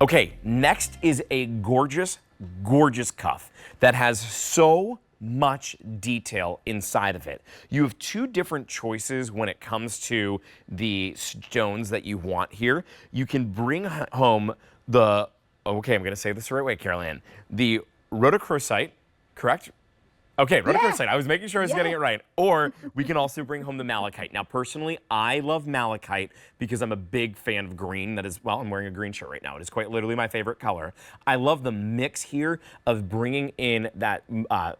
Okay, next is a gorgeous, gorgeous cuff that has so much detail inside of it. You have two different choices when it comes to the stones that you want here. You can bring home the, okay, I'm gonna say this the right way, Carol Ann, the rhodochrosite, correct? Okay, Yes, rhodochrosite. I was making sure I was getting yes. it right. Or we can also bring home the malachite. Now, personally, I love malachite because I'm a big fan of green. That is, well, I'm wearing a green shirt right now. It is quite literally my favorite color. I love the mix here of bringing in that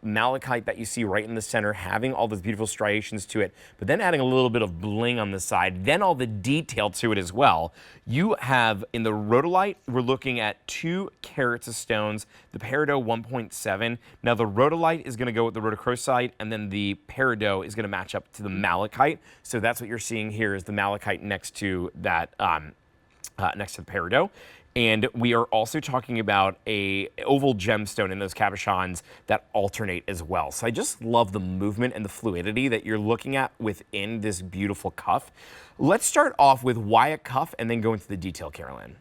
malachite that you see right in the center, having all those beautiful striations to it, but then adding a little bit of bling on the side, then all the detail to it as well. You have, in the rhodolite, we're looking at 2 carats of stones, the peridot 1.7. Now, the rhodolite is gonna go with the rhodochrosite, and then the peridot is gonna match up to the malachite. So that's what you're seeing here is the malachite next to that, next to the peridot. And we are also talking about a oval gemstone in those cabochons that alternate as well. So I just love the movement and the fluidity that you're looking at within this beautiful cuff. Let's start off with why a cuff and then go into the detail, Carolyn.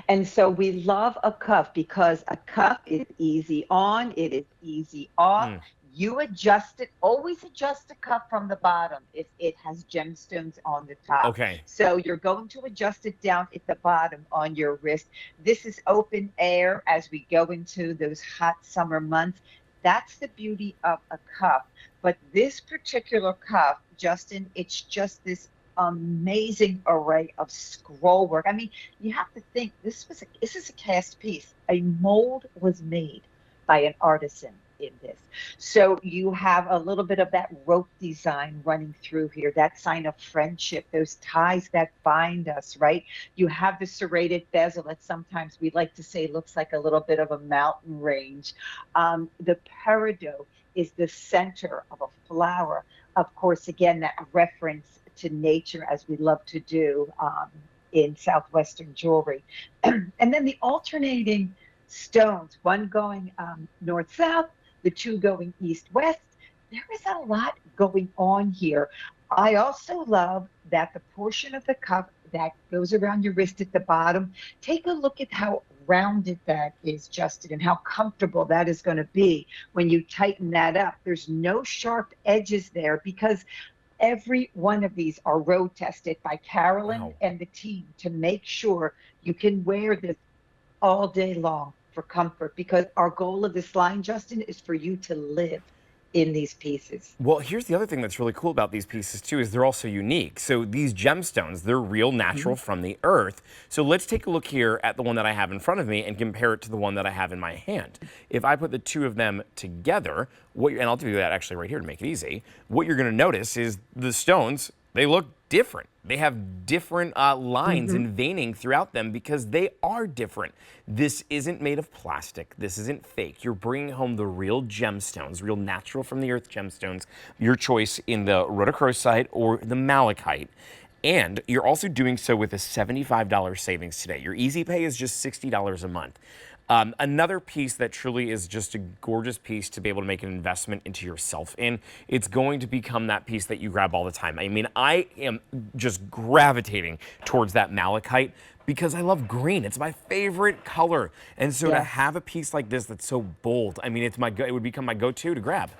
And so we love a cuff because a cuff is easy on, it is easy off. You adjust it, always adjust the cuff from the bottom if it has gemstones on the top. Okay. So you're going to adjust it down at the bottom on your wrist. This is open air as we go into those hot summer months. That's the beauty of a cuff. But this particular cuff, Justin, it's just this amazing array of scroll work. I mean, you have to think this is a cast piece. A mold was made by an artisan in this. So you have a little bit of that rope design running through here, that sign of friendship, those ties that bind us, right? You have the serrated bezel that sometimes we like to say looks like a little bit of a mountain range. The peridot is the center of a flower. Of course, again, that reference to nature as we love to do in southwestern jewelry. And then the alternating stones, one going north-south, the 2 going east-west. There is a lot going on here. I also love that the portion of the cuff that goes around your wrist at the bottom, take a look at how rounded that is, Justin, and how comfortable that is going to be when you tighten that up. There's no sharp edges there because every one of these are road tested by Carolyn and the team to make sure you can wear this all day long for comfort, because our goal of this line, Justin, is for you to live in these pieces. Well, here's the other thing that's really cool about these pieces too is they're also unique. So these gemstones, they're real natural from the earth. So let's take a look here at the one that I have in front of me and compare it to the one that I have in my hand. If I put the two of them together, and I'll do that actually right here to make it easy, what you're gonna notice is the stones, they look different. They have different lines and veining throughout them because they are different. This isn't made of plastic. This isn't fake. You're bringing home the real gemstones, real natural from the earth gemstones, your choice in the rhodochrosite or the malachite. And you're also doing so with a $75 savings today. Your easy pay is just $60 a month. Another piece that truly is just a gorgeous piece to be able to make an investment into yourself in, it's going to become that piece that you grab all the time. I mean, I am just gravitating towards that malachite because I love green. It's my favorite color. And so to have a piece like this that's so bold, I mean, it would become my go-to to grab.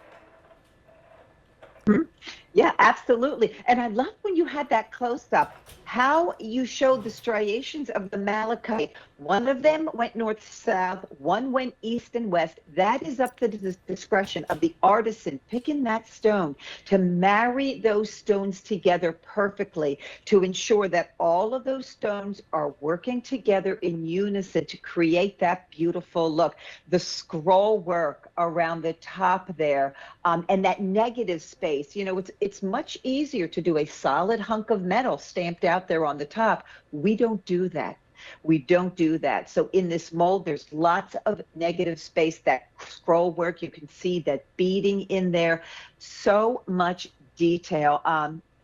Yeah, absolutely. And I love when you had that close up, how you showed the striations of the malachite. One of them went north-south, one went east and west. That is up to the discretion of the artisan picking that stone to marry those stones together perfectly to ensure that all of those stones are working together in unison to create that beautiful look. The scroll work around the top there, and that negative space, you know, it's much easier to do a solid hunk of metal stamped out there on the top. We don't do that. We don't do that. So in this mold, there's lots of negative space, that scroll work. You can see that beading in there. So much detail.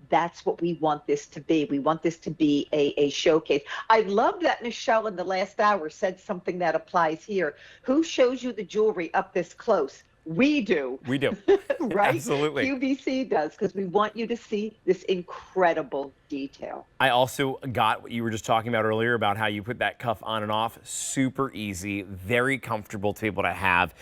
That's what we want this to be. We want this to be a showcase. I love that Michelle in the last hour said something that applies here. Who shows you the jewelry up this close? We do. We do. Right? Absolutely. QVC does, because we want you to see this incredible detail. I also got what you were just talking about earlier about how you put that cuff on and off. Super easy, very comfortable to be able to have.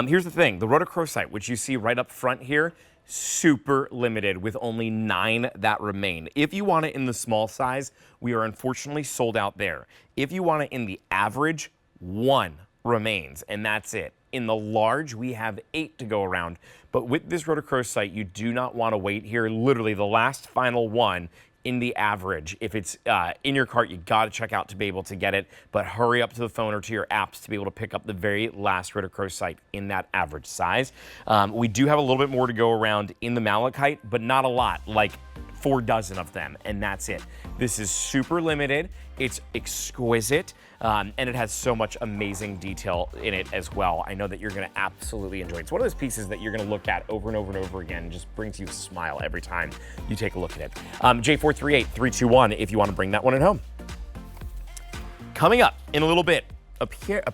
Here's the thing, the rhodochrosite, which you see right up front here, super limited with only 9 that remain. If you want it in the small size, we are unfortunately sold out there. If you want it in the average, 1 remains, and that's it. In the large, we have 8 to go around. But with this rhodochrosite, you do not want to wait here. Literally, the last final one in the average. If it's in your cart, you got to check out to be able to get it. But hurry up to the phone or to your apps to be able to pick up the very last rhodochrosite in that average size. We do have a little bit more to go around in the malachite, but not a lot, like 4 dozen of them, and that's it. This is super limited. It's exquisite, and it has so much amazing detail in it as well. I know that you're gonna absolutely enjoy it. It's one of those pieces that you're gonna look at over and over and over again. It just brings you a smile every time you take a look at it. J438321 if you wanna bring that one at home. Coming up in a little bit, a